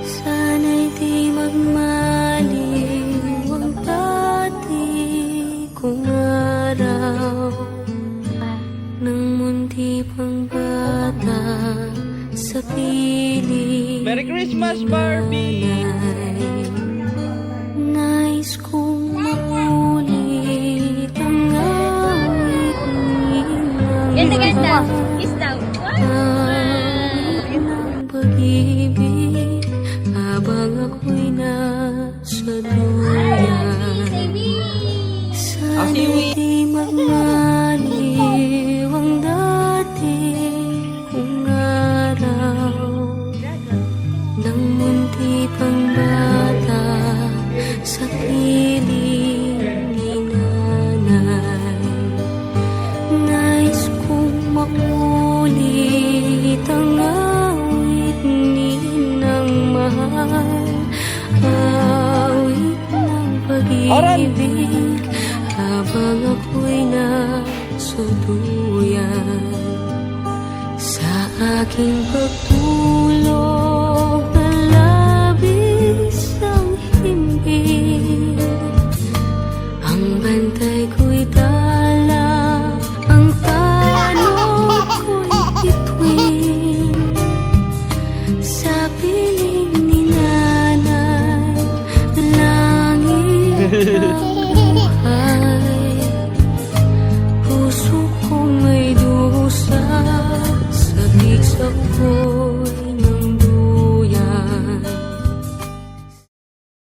Sana'y di magmaliw ang dati kong araw nang munti pang bata sa piling. Merry Christmas, Barbie! Nais kong maulit ang awit ng Ganda. Kiss daw. ng pag-ibig habang ako'y nasa duyan. Sana'y di magmaliw ang dati kong araw nang munti pang bata sa piling ni nanay. Nais kong maulit ang awit ni ng mahal, awit ng pag-ibig habang ako'y nasa duyan. Sa aking pagtulog